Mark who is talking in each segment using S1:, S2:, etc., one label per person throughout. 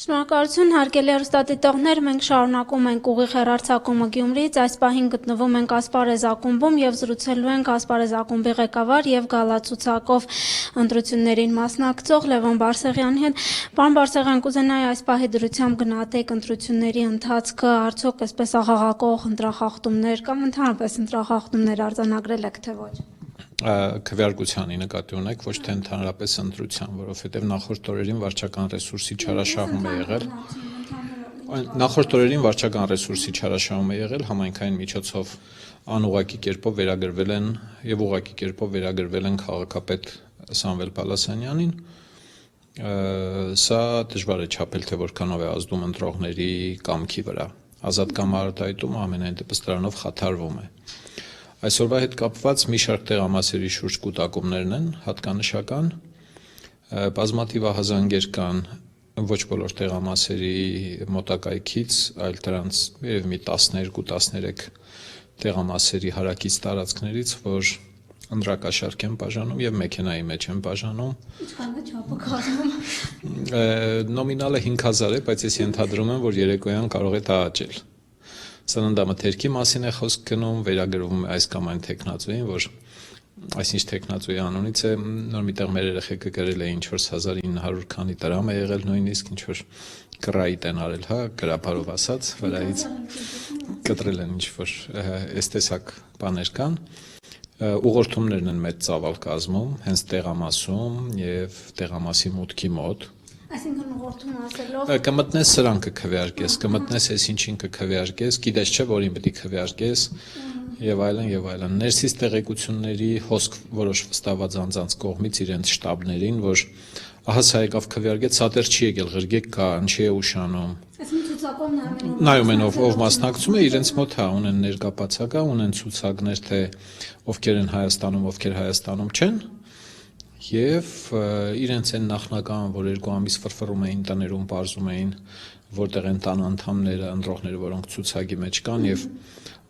S1: Շնորհակալություն, հարգելի հեռուստադիտողներ, մենք շարունակում ենք ուղիղ հեռարձակումը Գյումրիից, այս պահին գտնվում ենք Ասպարեզ ակումբում եւ զրուցելու ենք Ասպարեզ ակումբի ղեկավար եւ գալացուցակով ընտրություններին մասնակցող Լևոն Բարսեղյանի հետ։ Պարոն Բարսեղյան, կուզենայի այս պահի դրությամբ գնահատեք ընտրությունների ընթացքը, արդյոք այսպես աղաղակող ընտրախախտումներ կամ ընդհանրապես ընտրախախտումներ արձանագրել եք թե ոչ։
S2: Քվեարկությանի նկատի ունեք, ոչ թե ընդհանրապես ընտրության, որովհետև նախորդ օրերին վարչական ռեսուրսի չարաշահում է եղել։ Նախորդ օրերին վարչական ռեսուրսի չարաշահում է եղել, համայնքային միջոցով անուղղակի կերպով վերագրվել են եւ ուղղակի կերպով վերագրվել են քաղաքապետ Սամվել Պալասանյանին։ Սա դժվար է չափել, թե որքանով է ազդում ընտրողների կամքի վրա։ Ազատ կամ արտահայտումը ամենայն դեպս դրանով խաթարվում է։ Այսօրվա հետ կապված մի շարք տեղամասերի շուրջ կուտակումներն են հատկանշական, բազմաթիվ ահազանգեր կան ոչ բոլոր տեղամասերի մոտակայքից, այլ դրանց երևի մի 12-13 տեղամասերի հարակից տարածքներից, որ ընտրակաշառք են բաժանում եւ մեքենայի մեջ են բաժանում։
S1: Ինչքան է չափը կազմում։
S2: Նոմինալը 5000 է, բայց ես ենթադրում եմ, որ երեկոյան կարող է դա աճել։ Սննդամթերքի մասին է խոսք գնում, վերագրվում է այս կամ այն տեխնացուին, որ այսինչ տեխնացուի անունից է, նոր միտեղ մեր երեխեքը գրել է ինչ-որ 1900 քանի դրամ է եղել նույնիսկ, ինչ-որ կռայիտ են արել, հա, գրաբարով ասած, վրայից կտրել են ինչ-որ այս տեսակ բաներ կան, ուղղորդումներն են մեծ ծավալ կազմում, հենց տեղամասում եւ տեղամասի մուտքի մոտ։
S1: Այսինքն ուղղորդում ասելով
S2: կմտնես սրան կքվեարկես, կմտնես այս ինչին կքվեարկես, գիտես չէ, որին պետք է քվեարկես եւ այլն եւ այլն։ Ներսից տեղեկությունների հոսք որոշ վստահված անձանց կողմից իրենց շտաբներին, որ ահա սա եկավ քվեարկեց, սա դեռ չի եկել, ղրգեք կա, ինչի է ուշանում։
S1: Այսինքն ցուցակով
S2: նայում են ով մասնակցում է, իրենց մոտ հա ունեն ներկապացակա, ունեն ցուցակներ, թե ովքեր են Հայաստանում, ովքեր Հայաստանում չեն։ Եվ իրենց են նախնական, որ 2 ամիս ֆրֆռում էին տներում, պարզում էին, որտեղ են տան անդամները, ընտրողները, որոնք ցուցակի մեջ կան եւ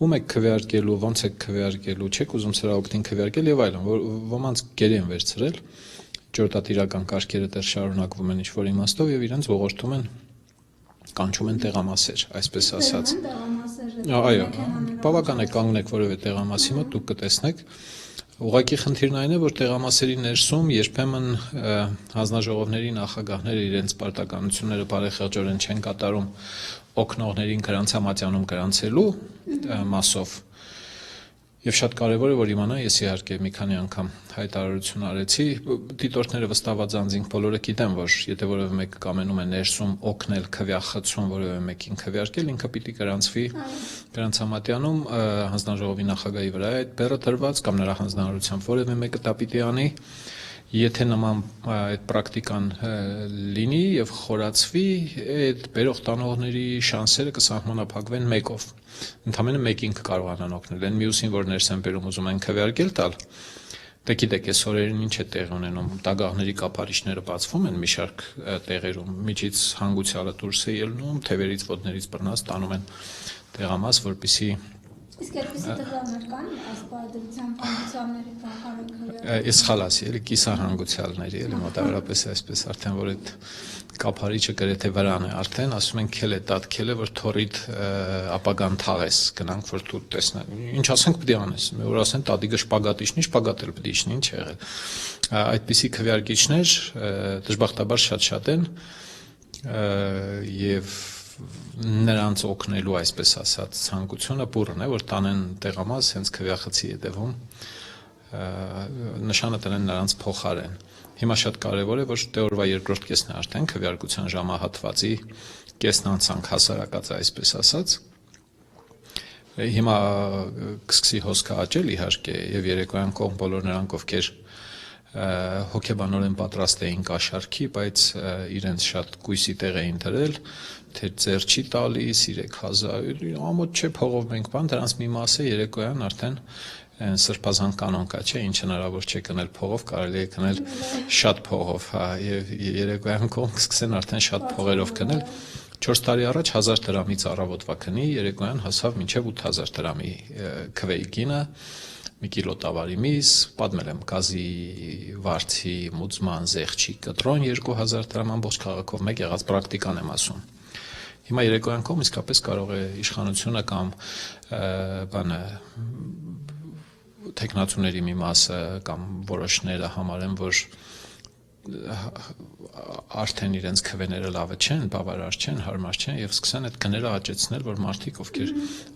S2: ում եք քվեարկելու, ոնց եք քվեարկելու, չեք ուզում սրա օգտին քվեարկել եւ այլն, ոմանց գերի են վերցրել, ջորդատիրական կարգերը դեռ շարունակվում են ինչ-որ իմաստով եւ իրենց ողորթում են, կանչում են տեղամասեր, այսպես ասած։ Այո, բավական է կանգնեք որևէ տեղամասի մոտ, դուք կտեսնեք։ Ուղղակի խնդիրն այն է, որ տեղամասերի ներսում երբեմն հանձնաժողովների նախագահները իրենց պարտականությունները բարեխեղճորեն չեն կատարում օգնողներին գրանց համատյանում գրանցելու մասով։ Եվ շատ կարևոր է, որ իմանա, ես իհարկե մի քանի անգամ հայտարարություն արեցի, դիտորդները վստահված անձինք բոլորը գիտեն, որ եթե որևէ մեկը կամենում է ներսում օգնել քվեախցում որևէ մեկին քվեարկել, ինքը պիտի գրանցվի գրանց համատյանում հանձնաժողովի նախագահի վրա այդ բեռը դրված կամ նրա հանձնարարությամբ որևէ մեկը դա պիտի անի, եթե նման այդ պրակտիկան լինի եւ խորացվի, այդ բերող տանողների շանսերը կսահմանափակվեն մեկով։ Ընդամենը մեկին կկարողանան օգնել, այն մյուսին, որ ներս են բերում ուզում են քվեարկել տալ։ Դե գիտեք, այս օրերին ինչ է տեղի ունենում, տագաղների կափարիչները բացվում են մի շարք տեղերում, միջից հանգուցյալը դուրս է ելնում, թևերից ոտներից բռնած տանում են տեղամաս, որպեսզի
S1: Իսկ այդպիսի տվյալներ կան ասպարեզության հանգուցյալների փոխարեն։
S2: Ես խալասի, էլի կիսահանգուցյալների, էլի մոտավորապես այսպես արդեն որ այդ կափարիչը գրեթե վրան է արդեն, ասում են քել է տատ քել է, որ թորիդ ապագան թաղես, գնանք որ դու տեսնես։ Ինչ ասենք պետք է անես։ Որ ասեն տատիկը շպագատիչնի, շպագատել պետք է իջնի, ինչ եղել։ Այդպիսի քվեարկիչներ դժբախտաբար շատ են եւ նրանց օգնելու այսպես ասած ցանկությունը բուրըն է, որ տանեն տեղամաս հենց քվեախցի հետևում նշանը տնեն նրանց փոխարեն։ Հիմա շատ կարևոր է, որ դե օրվա երկրորդ կեսն է արդեն քվեարկության ժամահատվածի կեսն անցանք հասարակած այսպես ասած։ Հիմա կսկսի հոսքը աճել իհարկե եւ երեկոյան կողմ բոլոր նրանք ովքեր հոգեբանորեն պատրաստ էին կաշառքի, բայց իրենց շատ կույսի տեղ էին դրել, թե ձեր չի տալիս 3000, ամոթ չէ փողով մենք բան, դրանց մի մասը երեկոյան արդեն սրբազան կանոն կա, չէ, ինչ հնարավոր չէ գնել փողով, կարելի է գնել շատ փողով, հա, եւ երեկոյան կողմ կսկսեն արդեն շատ փողերով գնել։ 4 տարի առաջ 1000 դրամից առավոտվա քնի, երեկոյան հասավ մինչև 8000 դրամի քվեի գինը, մի կիլո տավարի միս, պատմել եմ գազի, վարձի, մուծման, զեղչի, կտրոն 2000 դրամ ամբողջ քաղաքով մեկ եղած պրակտիկան եմ ասում։ Հիմա երեկոյան կողմ իսկապես կարող է իշխանությունը կամ տեխնացուների մի մասը կամ որոշները համարեն, որ արդեն իրենց քվեները լավը չեն, բավարար չեն, հարմար չեն եւ սկսեն այդ գները աճեցնել, որ մարդիկ ովքեր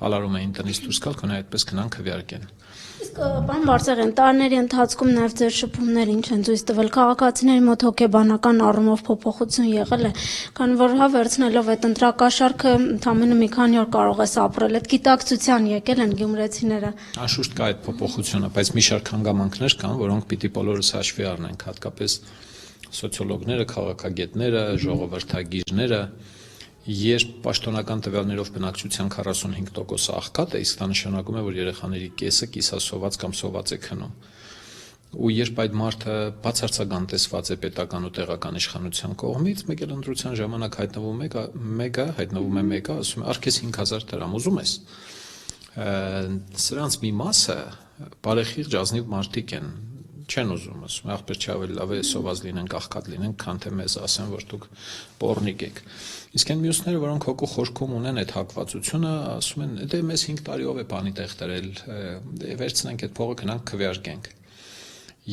S2: ալարում էին տնից դուրս գալ, գոնե այդպես գնան քվեարկեն։
S1: Իսկ պարոն Բարսեղյան, տարիների ընթացքում նաև ձեր շփումներ ինչ են ցույց տվել, քաղաքացիների մոտ հոգեբանական առումով փոփոխություն եղել է, քանի որ հա վերցնելով այդ ընտրակաշառքը ընդամենը մի քանի օր կարող է սապրել, այդ գիտակցության եկել են գյումրեցիները։
S2: Անշուշտ կա այդ փոփոխությունը, բայց մի շարք հանգամանքներ կան, որոնք պիտի բոլորս հաշվի առնենք, հատկապես սոցիոլոգները, քաղաքագետները, ժողովրդագիրները, երբ պաշտոնական տվյալներով բնակչության 45% աղքատ է, իսկ դա նշանակում է, որ երեխաների կեսը կիսասոված կամ սոված է քնում։ Ու երբ այդ մարդը բացարձական տեսված է պետական ու տեղական իշխանության կողմից, մեկ էլ ընտրության ժամանակ հայտնվում է մեկը, ասում է, «Արկես 5000 դրամ, ուզում ես»։ Սրանց մի մասը բարեխիղճ ազնիվ մարդիկ են, չեն ուզում, ասում ախպեր չի ավելի լավ է սոված լինենք, աղքատ լինենք, քան թե մեզ ասեն, որ դուք պոռնիկ եք։ Իսկ այն մյուսները, որոնք հոգու խորքում ունեն այդ հակվածությունը, ասում են, դե մեզ 5 տարիով է բանի տեղ դրել, դե վերցնենք այդ փողը գնանք քվեարկենք։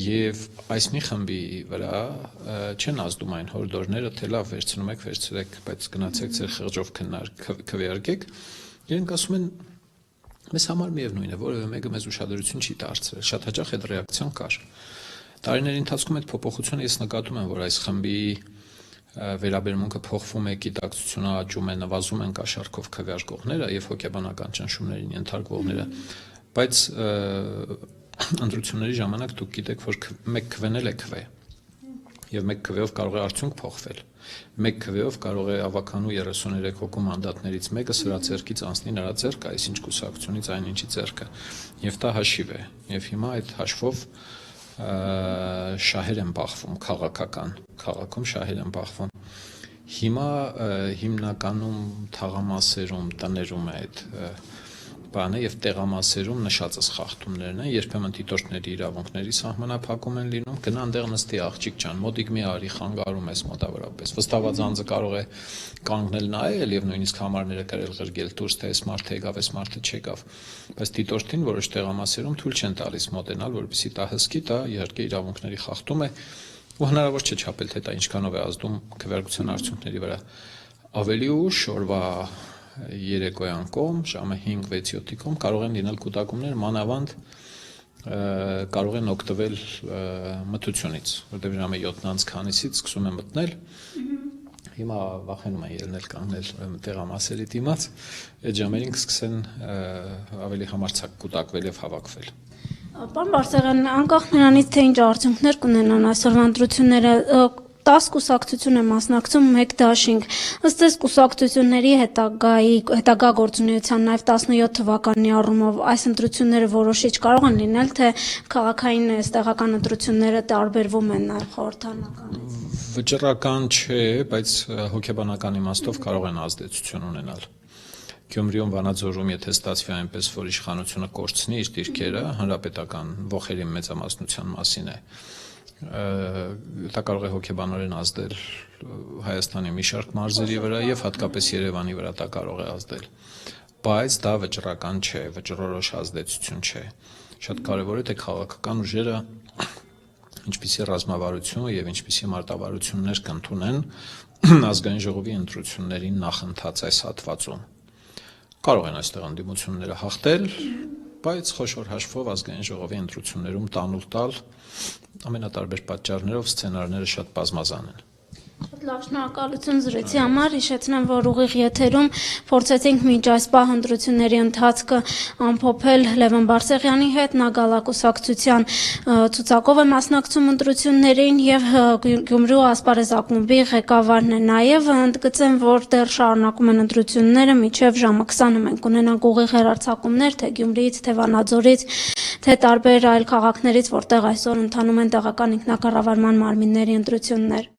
S2: Եվ այս մի խմբի վրա չեն ազդում այն հորդորները, թե լավ վերցնում եք, վերցրեք, բայց գնացեք ձեր խղճով քվեարկեք։ Իրենք ասում են, մեզ համար միևնույն է, որևէ մեկը մեզ ուշադրություն չի դարձրել, շատ հաճախ այդ ռեակցիան կար։ Տարիների ընթացքում այդ փոփոխությունը ես նկատում եմ, որ այս խմբի վերաբերմունքը փոխվում է, գիտակցությունը աճում է, նվազում են կաշառքով քվեարկողները եւ հոգեբանական ճնշումներին ենթարկվողները, բայց ընտրությունների ժամանակ դուք գիտեք, որ մեկ քվեն է քվե եւ մեկ քվեով կարող է արդյունք փոխվել։ Մեկ քվեով կարող է ավականու 33 հոգու մանդատներից մեկը սրա ձեռքից անցնի նրա ձեռքը, այսինչ կուսակցությունից այնինչի ձեռքը։ Եվ դա հաշիվ է։ Եվ հիմա այդ հաշվով շահեր են բախվում քաղաքում շահեր են բախվում։ Հիմա հիմնականում թաղամասերում, տներում է այդ բանը եւ տեղամասերում նշածս խախտումներն են, երբեմն դիտորդների իրավունքների սահմանափակում են լինում, գնան դեղ նստի աղջիկ ջան, մոտիկ մի արի խանգարում ես մոտավորապես։ Վստահված անձը կարող է կանգնել նայել եւ նույնիսկ համարները գրել ղրգել դուրս, թե այս մարդը եկավ, այս մարդը չեկավ։ Բայց դիտորդին որոշ տեղամասերում թույլ չեն տալիս մոտենալ, որպեսզի դա հսկի, դա իհարկե իրավունքների խախտում է ու հնարավոր չէ չափել, թե դա ինչքանով է ազդում քվեարկության արդյունքների վրա։ Ավելի ուշ օրվա երեկոյան կողմ, ժամը 5-6-7-ի կողմ կարող են լինել կուտակումներ, մանավանդ կարող են օգտվել մթությունից, որտեղ ժամը 7-ից քանիսից սկսում են մտնել։ Հիմա վախենում են ելնել կանգնել տեղամասերի դիմաց, այդ ժամերին կսկսեն ավելի համարձակ կուտակվել եւ հավաքվել։
S1: Պարոն Բարսեղյան, անկախ նրանից, թե ինչ արդյունքներ կունենան այսօրվա ընտրությունները, 10 կուսակցություն է մասնակցում մեկ դաշինք։ Ըստ էս կուսակցությունների հետագա գործունեության նաև 17 թվականի առումով այս ընտրությունները որոշիչ կարող են լինել, թե քաղաքային տեղական ընտրությունները տարբերվում են նաև խորհրդարանական։
S2: Վճռական չէ, բայց հոգեբանական իմաստով կարող են ազդեցություն ունենալ։ Գյումրիում, Վանաձորում, եթե ստացվի այնպես, որ իշխանությունը կորցնի իր դիրքերը, հանրապետական ողերի մեծամասնության մասին է, դա կարող է հոգեբանորեն ազդել Հայաստանի մի շարք մարզերի վրա եւ հատկապես Երևանի վրա դա կարող է ազդել, բայց դա վճռական չէ, վճռորոշ ազդեցություն չէ։ Շատ կարեւոր է, թե քաղաքական ուժերը ինչպիսի ռազմավարություն եւ ինչպիսի մարտավարություններ կընդունեն ազգային ժողովի ընտրություններին նախընթաց այս հատվածում։ Կարող են այստեղ ընդդիմությունները հաղթել, բայց խոշոր հաշվով ազգային ժողովի ընտրություններում տանուլ տալ ամենատարբեր պատճառներով սցենարները շատ բազմազան են։
S1: Շատ լավ, շնորհակալություն զրույցի համար, հիշեցնեմ, որ ուղիղ եթերում փորձեցինք մինչ այս պահ ընտրությունների ընթացքը ամփոփել Լևոն Բարսեղյանի հետ, նա գալակուսակցության ցուցակով է մասնակցում ընտրություններին եւ Գյումրու ասպարեզ ակումբի ղեկավարն է նաեւ, ընդգծեմ, որ դեռ շարունակում են ընտրությունները, մինչեւ ժամը 20-ը մենք ունենանք ուղիղ հեռարձակումներ, թե Գյումրիից, թե Վանաձորից, թե տարբեր այլ քաղաքներից, որտեղ այսօր ընթանում են տեղական ինքնակառավարման մարմինների ընտրություններ։